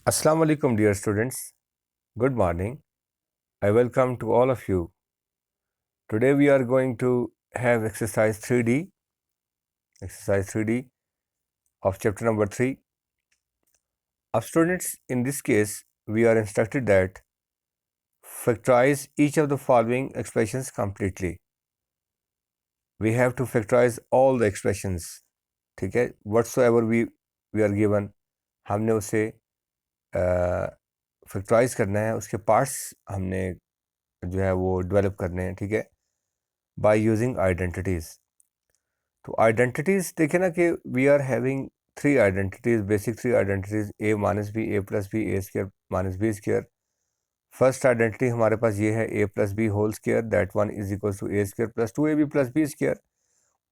Assalamu alaikum, dear students. Good morning. I welcome to all of you. Today we are going to have exercise 3D of chapter number 3. Of students, in this case, we are instructed that factorize each of the following expressions completely. We have to factorize all the expressions. ठीक है, whatsoever we are given, हमने उसे factorise करना है, उसके parts हमने जो है वो डेवलप करने हैं. ठीक है, बाय यूजिंग आइडेंटिटीज़. तो आइडेंटिटीज़ देखें ना कि we are having three identities, basic three identities, A minus B, A plus B, A square minus B square. First identity हमारे पास ये है A plus B whole square, that one is equal to A square plus two A B plus B square.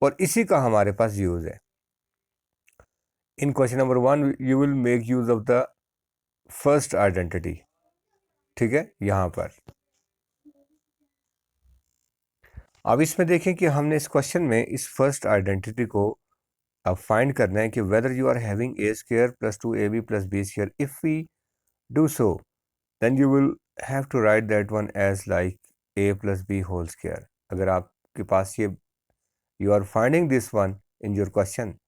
और इसी का हमारे पास use है. In question number 1 you will make use of the first identity. ठीक है, यहाँ पर अब इसमें देखें कि हमने इस क्वेश्चन में इस फर्स्ट आइडेंटिटी को अब फाइंड करना है कि whether you are having A square plus two A B plus B square. If we do so then you will have to write that one as like a plus B whole square. अगर आपके पास ये you are finding this one in your question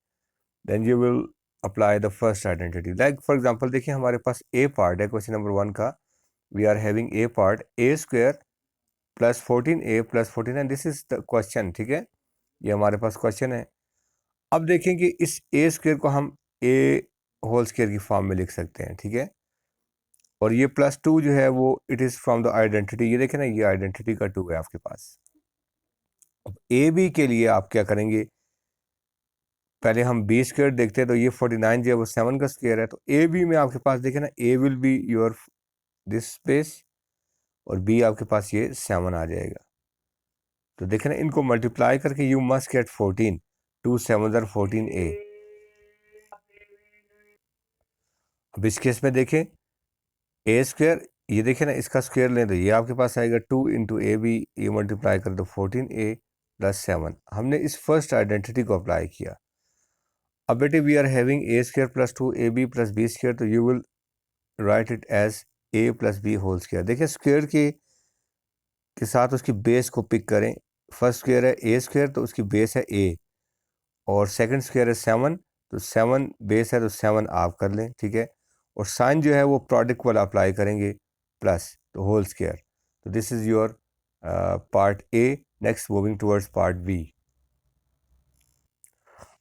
then you will apply the first identity. Like for example देखिए हमारे पास ए part है question number 1 का. We are having A part A square plus 14a plus 14, this is the question. ठीक है, ये हमारे पास question है. अब देखें कि इस ए स्क्वायर को हम ए होल स्क्वायर की फॉर्म में लिख सकते हैं. ठीक है, और ये प्लस 2 जो है वो it is from the identity. ये देखें ना, ये आइडेंटिटी का 2 है आपके पास. अब ए बी के लिए आप क्या करेंगे, पहले हम बी स्क्वायर देखते हैं. तो ये 49 जो है वो 7 का स्क्वायर है. तो ए बी में आपके पास देखें ना, A will be your this space और बी आपके पास ये 7 आ जाएगा. तो देखें ना, इनको मल्टीप्लाई करके you must get 14. 2 7 are 14a. अब इस केस में देखें ए स्क्वायर, ये देखें ना, इसका स्क्वायर लें तो ये आपके पास आएगा 2 इंटू ए बी, ये मल्टीप्लाई कर दो 14a प्लस 7. हमने इस फर्स्ट आइडेंटिटी को अप्लाई किया. अब बेटे we are having A square plus 2 A B plus B square, तो you will write it as A plus B whole square. देखिए स्क्वायर के साथ उसकी बेस को पिक करें. फर्स्ट स्क्वायर है ए स्क्वायर, तो उसकी बेस है ए, और सेकंड स्क्वायर है 7, तो 7 बेस है तो 7 आप कर लें. ठीक है, और साइन जो है वो प्रोडक्ट वाला अप्लाई करेंगे प्लस तो होल स्क्वायर. तो this is your part a. Next moving towards part b.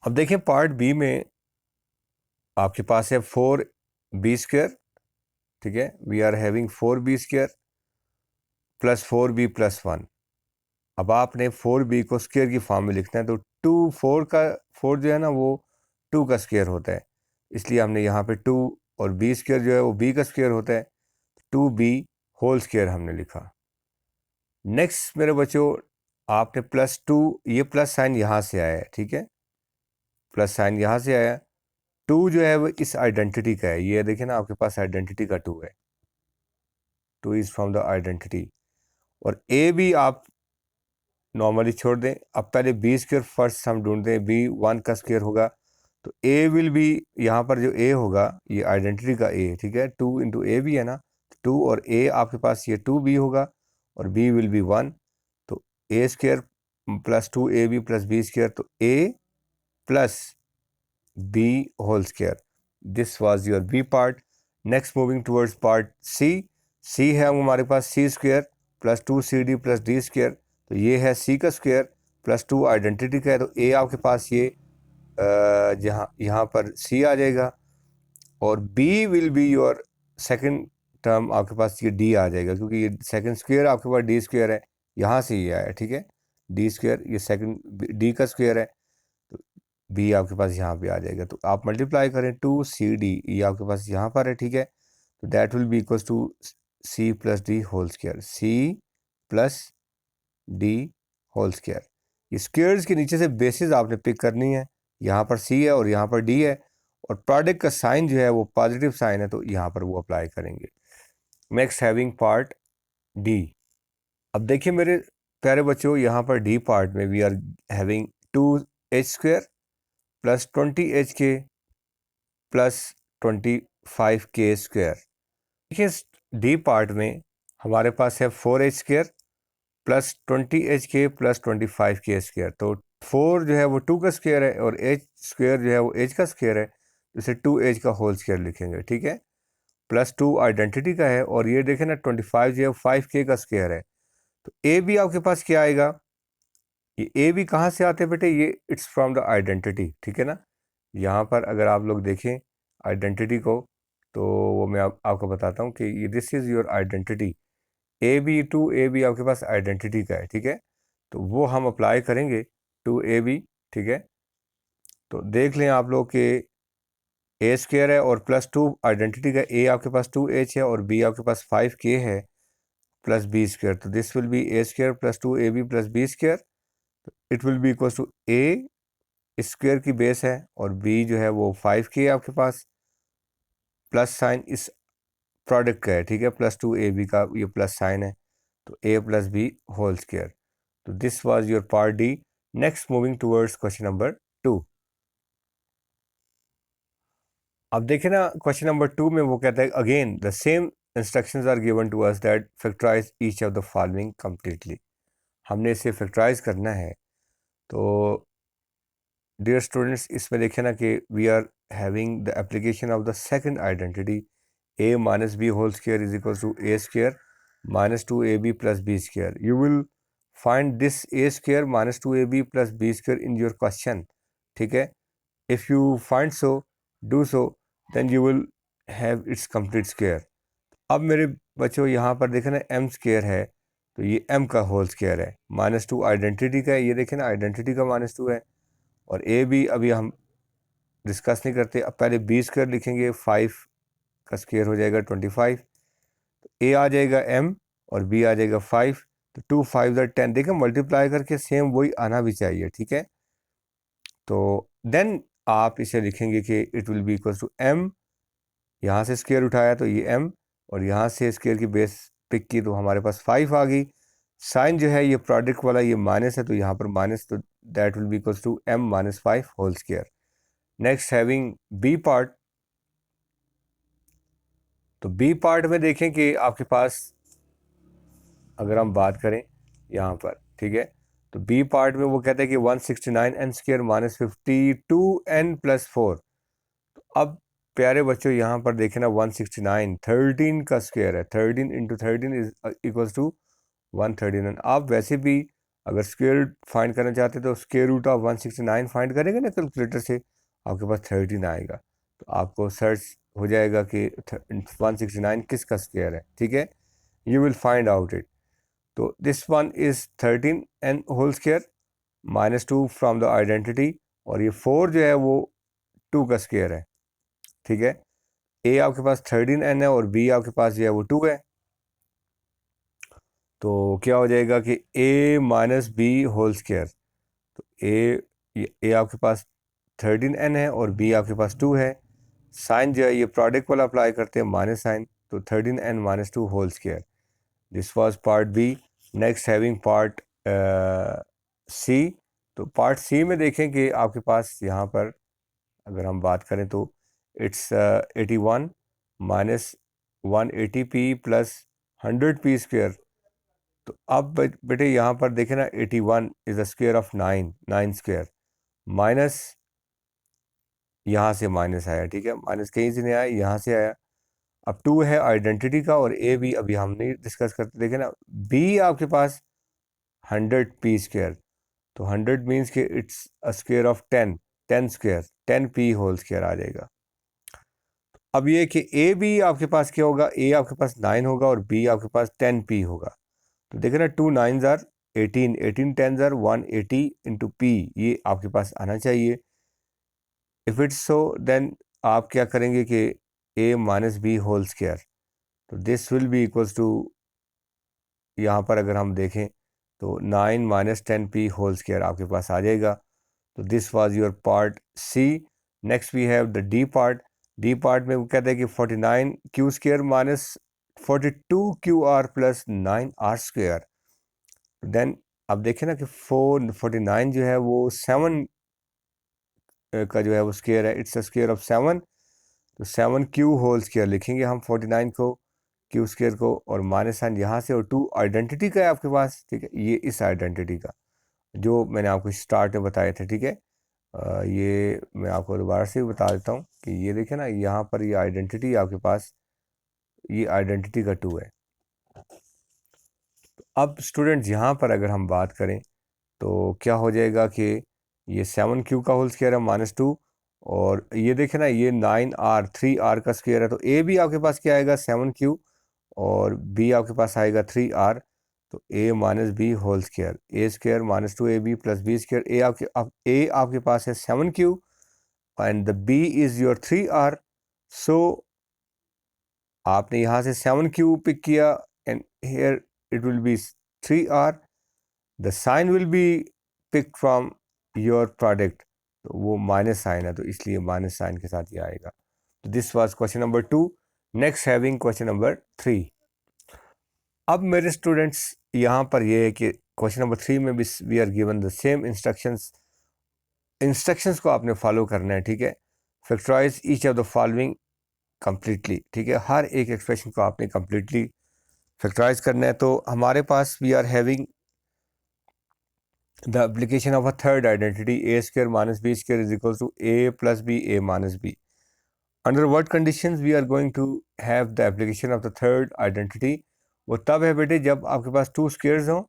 अब देखें पार्ट बी में आपके पास है 4b स्क्वायर. ठीक है, we are having 4b square plus 4b plus 1. अब आपने 4b को स्क्वायर की फॉर्म में लिखना है. तो 4 जो है ना वो 2 का स्क्वायर होता है, इसलिए हमने यहाँ पे 2, और b स्क्वायर जो है वो b का स्क्वायर होता है. 2b होल स्क्वायर हमने लिखा. नेक्स्ट मेरे बच्चों, आपने प्लस 2, ये प्लस साइन यहाँ से आया है. ठीक है, प्लस साइन यहाँ से आया. 2 जो है वो इस आइडेंटिटी का है. ये देखें ना, आपके पास आइडेंटिटी का 2 है. 2 इज़ फ्रॉम द आइडेंटिटी. और ए भी आप नॉर्मली छोड़ दें. अब पहले बी स्क्वायर फर्स्ट हम ढूंढते हैं. बी 1 का स्क्वायर होगा, तो ए विल बी, यहाँ पर जो ए होगा ये आइडेंटिटी का ए. ठीक है, 2 इंटू ए बी है ना, 2 और ए आपके पास ये 2b होगा, और b विल बी 1. तो ए square plus 2ab plus B square, तो a plus b whole square. This was your b part. Next moving towards part C है हमारे पास c square plus 2cd plus D square. तो ये है c का square plus 2 identity का है. तो a आपके पास ये यहाँ पर c आ जाएगा, और b will be your second term. आपके पास ये d आ जाएगा, क्योंकि ये सेकंड स्क्वायर आपके पास d स्क्वायर है, यहाँ से ये आया. ठीक है, d स्क्वायर, ये सेकंड d का स्क्वायर है, तो b आपके पास यहाँ पे आ जाएगा. तो आप मल्टीप्लाई करें 2cd, ये आपके पास यहाँ पर है. ठीक है, तो that will be equals to c plus d whole square. c plus d whole square. ये स्क्वायर्स के नीचे से बेसिस आपने पिक करनी है. यहाँ पर c है और यहाँ पर d है, और प्रोडक्ट का साइन जो है वो पॉजिटिव साइन है, तो यहाँ पर वो अप्लाई करेंगे. Next having part d. अब देखिए मेरे प्यारे बच्चों, यहाँ पर डी पार्ट में we are having 2h square plus 20h के प्लस 5k स्क्वायर। देखिए डी पार्ट में हमारे पास है 4h square plus 20h plus 25k square. तो 4 जो है वो 2 का स्क्वायर है और h स्क्वायर जो है वो h का स्क्वायर है, इसे 2h का होल स्क्वायर लिखेंगे, ठीक है। प्लस 2 आइडेंटिटी का है और ये देखें ना 25 जो है 5k का स्क्वायर है। तो ए बी आपके पास क्या आएगा, ये ए बी कहाँ से आते हैं बेटे, ये इट्स फ्रॉम द आइडेंटिटी, ठीक है ना। यहाँ पर अगर आप लोग देखें आइडेंटिटी को, तो वो मैं आपको बताता हूँ कि ये this is your identity. A b two A b आपके पास आइडेंटिटी का है, ठीक है। तो वो हम अप्लाई करेंगे टू ए बी, ठीक है। तो देख लें आप लोग कि ए स्क्वायर है और प्लस 2 आइडेंटिटी का, ए आपके पास 2h है और बी आपके पास 5k है प्लस बी स्क्वायर। तो this will be a square plus 2ab plus B square. It will be equal to a square की बेस है और बी जो है वो 5k आपके पास, प्लस साइन इस प्रोडक्ट का है, ठीक है। प्लस 2ab का ये प्लस साइन है, तो a plus B whole square. तो this was your part D. Next moving towards question number 2। अब देखिए ना क्वेश्चन नंबर 2 में वो कहता है again the same instructions are given to us that factorize each of the following completely. हमने इसे फैक्टराइज करना है। तो डियर स्टूडेंट्स, इसमें देखिए ना कि we are having the application of the second identity, a minus B whole square is equal to a square minus 2ab plus B square. You will find this a square minus 2ab plus B square in your question, ठीक है। If you find so, do so, then you will have its complete square. अब मेरे बच्चों यहाँ पर देखें ना m square है, तो ये m का होल स्क्वायर है, माइनस 2 आइडेंटिटी का है, ये देखें ना आइडेंटिटी का माइनस 2 है। और ए बी अभी हम डिस्कस नहीं करते, अब पहले बी स्क्वायर लिखेंगे, 5 का स्क्वायर हो जाएगा 25। ए आ जाएगा m और बी आ जाएगा 5। तो 2 5 10, देखें मल्टीप्लाई करके सेम वही आना भी चाहिए, ठीक है। तो देन आप इसे लिखेंगे कि it will be equal to m, यहाँ से स्क्वायर उठाया तो ये m, और यहाँ से स्क्वायर की बेस पिक की तो हमारे पास 5 आ गई। साइन जो है ये प्रोडक्ट वाला ये माइनस है, तो यहाँ पर माइनस, तो that will be equal to m minus 5 whole square. Next having B part. तो बी पार्ट में देखें कि आपके पास अगर हम बात करें यहाँ पर, ठीक है, तो बी पार्ट में वो कहते हैं कि 169n square minus 52n plus 4। तो अब प्यारे बच्चों यहाँ पर देखें ना 169 13 का स्क्वायर है, 13 इंटू 13 इज इक्वल्स टू 139। आप वैसे भी अगर स्क्वायर फाइंड करना चाहते तो स्क्वायर रूट ऑफ 169 फाइंड करेंगे ना कैलकुलेटर से, आपके पास 13 आएगा। तो आपको सर्च हो जाएगा कि 169 किसका स्क्वायर है, ठीक है। You will find out it. तो this one is 13n whole square minus 2 from the identity, और ये 4 जो है वो 2 का स्क्वायर है, ठीक है। ए आपके पास 13n है और बी आपके पास जो है वो 2 है। तो क्या हो जाएगा कि a minus B whole square. तो ए आपके पास 13n है और बी आपके पास 2 है। साइन जो है ये प्रोडक्ट वाला अप्लाई करते हैं, माइनस साइन, तो 13n minus 2 whole square. This was part b. Next having part c. तो पार्ट सी में देखें कि आपके पास यहाँ पर अगर हम बात करें तो it's 81 minus 180p plus 100p square. तो अब बेटे यहाँ पर देखें ना 81 is the square of 9 square, minus यहाँ से माइनस आया, ठीक है, माइनस कहीं से नहीं आया, यहाँ से आया। अब 2 है आइडेंटिटी का और ए बी अभी हम नहीं डिस्कस करते। देखें ना बी आपके पास 100p स्क्वायर, तो 100 मीन्स कि it's a square of 10 square, 10p whole square आ जाएगा। अब ये कि ए बी आपके पास क्या होगा, ए आपके पास 9 होगा और बी आपके पास 10p होगा। तो देखें ना 2 9s are 18, 18 10s are 180 into p, ये आपके पास आना चाहिए। इफ़ इट्स सो देन आप क्या करेंगे कि a minus B whole square, तो this will be equals to, यहाँ पर अगर हम देखें तो 9 माइनस 10p होल स्क्वायर आपके पास आ जाएगा। तो this was your part C. Next we have the d part. D part में वो कहते हैं कि 49 q square minus 42 q r plus 9 r square. Then अब देखें ना कि 49 जो है वो 7 का जो है वो स्क्वायर है, इट्स अ स्क्वायर ऑफ 7। तो 7q होल स्क्वायर लिखेंगे हम 49 को, क्यू स्क्वायर को, और माइनस साइन यहाँ से, और 2 आइडेंटिटी का है आपके पास, ठीक है, ये इस आइडेंटिटी का जो मैंने आपको स्टार्ट में बताए थे, ठीक है। ये मैं आपको दोबारा से भी बता देता हूँ कि ये देखिए ना, यहाँ पर ये आइडेंटिटी आपके पास, ये आइडेंटिटी का 2 है। अब स्टूडेंट्स यहाँ पर अगर हम बात करें तो क्या हो जाएगा कि ये 7q का होल स्क्वायर है -2, और ये देखें ना, ये 9r 3r का स्क्वायर है, तो a भी आपके पास क्या आएगा 7q, और b आपके पास आएगा 3r, तो a minus B whole square, a square -2ab plus b square. a आपके पास है 7q and the b is your 3r, so आपने यहाँ से 7q पिक किया and here it will be 3r, the sign will be pick from your product, तो वो minus sign है, तो इसलिए माइनस साइन के साथ ये आएगा। तो this was question number 2। Next having question number 3। अब मेरे स्टूडेंट्स यहाँ पर ये है कि क्वेश्चन नंबर 3 में भी we are given the same instructions को आपने फॉलो करना है, ठीक है। Factorize each of the following completely, ठीक है, हर एक एक्सप्रेशन को आपने कंप्लीटली फैक्टराइज करना है। तो हमारे पास we are having the application of a third identity a square minus b square is equals to a plus b a minus b. Under what conditions we are going to have the application of the third identity? वो तब है बेटे जब आपके पास 2 squares हों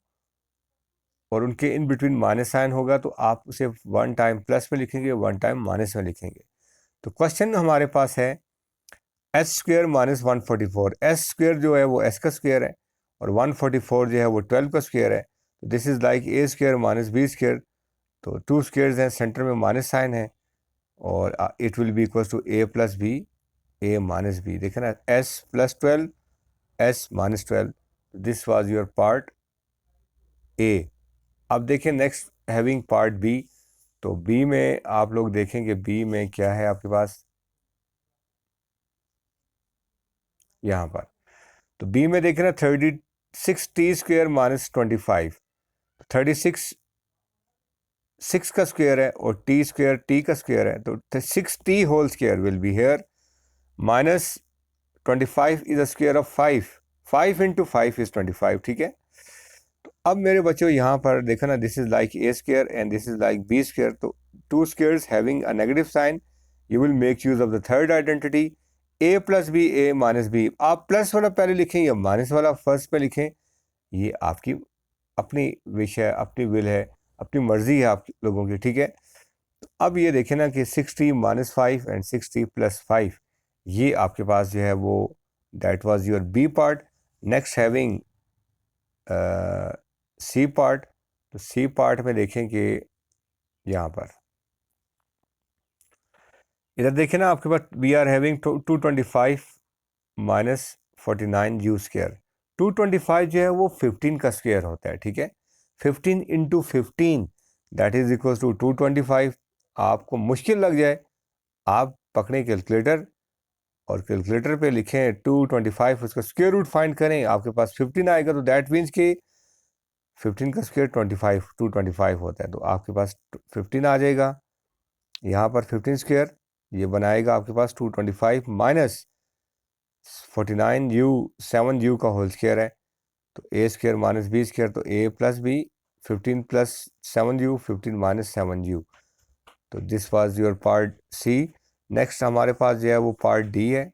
और उनके in between minus sign होगा, तो आप उसे 1 टाइम प्लस में लिखेंगे, 1 टाइम माइनस में लिखेंगे। तो क्वेश्चन हमारे पास है S square minus 144, S square जो है वो एस का स्क्वेयर है, और 144 जो है वो 12 का स्क्वेयर है। This is like a square minus b square, तो 2 स्क्वेयर्स हैं, सेंटर में माइनस साइन है, और it will be equals to A plus B, A minus b. देखें ना, s plus 12, s minus 12, this was your part a. अब देखें next having part b. तो बी में आप लोग देखेंगे, बी में क्या है आपके पास यहाँ पर। तो बी में देखें ना, 36 टी स्क्वेयर माइनस 25, 36 6 का स्क्वायर है और टी स्क्वायर टी का स्क्वायर है, तो 6t whole square will be here, minus 25 is a square of 5, 5 into 5 is 25, ठीक है। तो अब मेरे बच्चों यहाँ पर देखो ना, this is like a square and this is like b square, तो 2 squares having a negative sign, you will make use of the third identity a plus B, A minus b. आप प्लस वाला पहले लिखें या minus वाला first पे लिखें, ये आपकी अपनी विश है, अपनी विल है, अपनी मर्जी है आप लोगों की, ठीक है। तो अब ये देखें ना कि 6t minus 5 and 6t plus 5, ये आपके पास जो है वो that was your b part. Next having c part. तो सी पार्ट में देखें कि यहाँ पर इधर देखें ना, आपके पास we are having 225 minus 49 U square. 225 जो है वो 15 का स्क्वायर होता है, ठीक है। 15 into 15 that is equal to 225। आपको मुश्किल लग जाए, आप पकड़ें कैलकुलेटर और कैलकुलेटर पे लिखें 225, उसका स्क्वायर रूट फाइंड करें, आपके पास 15 आएगा, तो दैट मीन्स कि 15 का स्क्वायर 225 होता है, तो आपके पास 15 आ जाएगा। यहाँ पर 15 स्क्वायर ये बनाएगा आपके पास 225 माइनस 49u, 7u का होल स्क्वायर है, तो ए स्क्वायर माइनस बी स्क्वायर, तो ए plus B, 15 plus 7u, 15 minus 7u। तो this was your part C. Next हमारे पास जो है वो पार्ट डी है।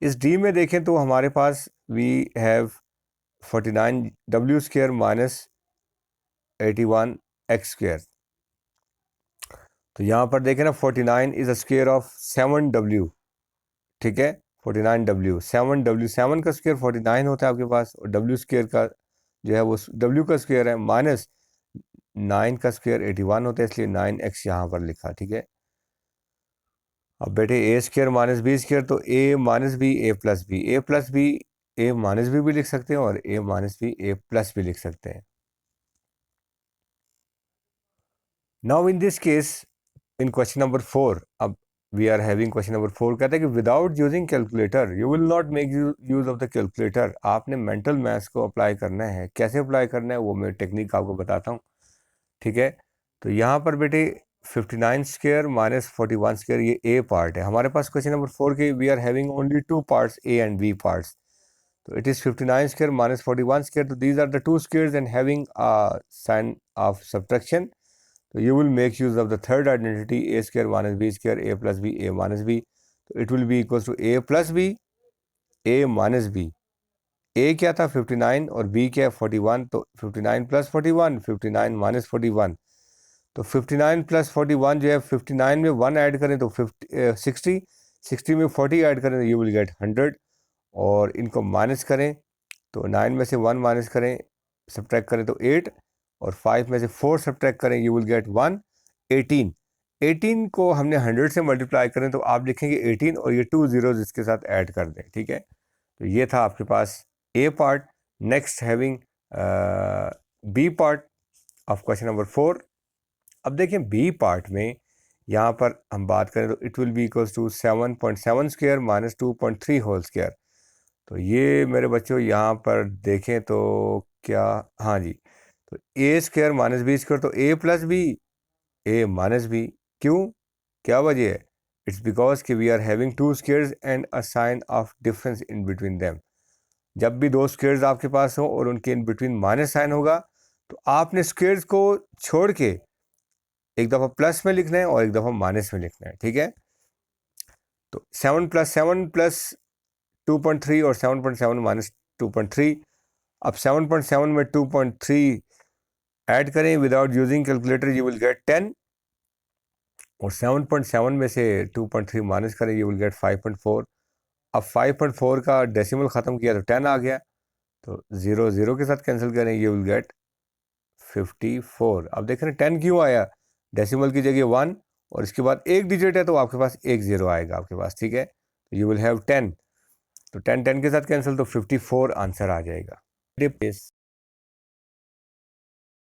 इस डी में देखें तो हमारे पास we have 49 W square minus 81 X square. तो यहाँ पर देखें ना, 49 is a square of 7w, ठीक है। 49w, 7w, 7 का स्क्वायर 49 होता है आपके पास, और w स्क्वायर का जो है वो w का स्क्वायर है, माइनस 9 का स्क्वायर 81 होता है, इसलिए 9x यहाँ पर लिखा, ठीक है। अब बेटे a square minus B square, तो a minus B, A plus B, A plus B, A minus b भी लिख सकते हैं, और a minus B, A plus भी लिख सकते हैं। Now in this case in question number 4, अब we are having question number 4, कहता है कि without using calculator you will not make use of the calculator. आपने मेंटल मैथ्स को अप्लाई करना है। कैसे अप्लाई करना है वो मैं टेक्निक आपको बताता हूँ, ठीक है। तो यहाँ पर बेटे 59 स्क्वायर माइनस 41 स्क्वायर, ये ए पार्ट है हमारे पास। क्वेश्चन नंबर 4 के we are having only two parts, A and B parts. तो it is 59 square minus 41 square, तो these are the two squares and having a sign of subtraction. तो you will make use of the third identity, A square minus B square, A plus B, A minus B. तो it will be equal to A plus B, A minus B. A क्या था 59 और B क्या है 41, तो 59 plus 41, 59 minus 41। तो 59 plus 41 जो है, 59 में 1 ऐड करें तो 60, 60 में 40 ऐड करें तो यू विल गेट 100, और इनको माइनस करें तो 9 में से 1 माइनस करें, सब्ट्रैक्ट करें तो 8, और 5 में से 4 सब्ट्रैक्ट करें, यू विल गेट 1, 18। 18 को हमने 100 से मल्टीप्लाई करें तो आप लिखेंगे 18 और ये 2 जीरोज इसके साथ ऐड कर दें, ठीक है। तो ये था आपके पास ए part. Next having B part of question number 4। अब देखें बी पार्ट में यहाँ पर हम बात करें तो it will be equals to 7.7 square minus 2.3 whole square. तो ये मेरे बच्चों यहाँ पर देखें तो क्या, हाँ जी, तो ए स्क्वायर माइनस बी स्क्वायर, तो ए प्लस बी, ए माइनस बी। क्यों, क्या वजह है? इट्स बिकॉज कि we are having two squares and a sign of difference in between them. जब भी दो स्क्वायर्स आपके पास हो और उनके इन बिटवीन माइनस साइन होगा, तो आपने स्क्वायर्स को छोड़ के एक दफ़ा प्लस में लिखना है और एक दफ़ा माइनस में लिखना है, ठीक है। तो 7 प्लस 2.3 और 7.7 माइनस 2.3। अब 7.7 में 2.3 ऐड करें without using calculator, you will get 10, और 7.7 में से 2.3 माइनस करें, यू विल गेट 5.4। अब 5.4 का डेसिमल ख़त्म किया तो 10 आ गया, तो 0 0 के साथ कैंसिल करें, यू विल गेट 54। अब देख रहे हैं 10 क्यों आया, डेसिमल की जगह 1 और इसके बाद एक डिजिट है तो आपके पास एक ज़ीरो आएगा आपके पास, ठीक है। यू विल हैव 10, तो 10 10 के साथ कैंसिल, तो 54 आंसर आ जाएगा।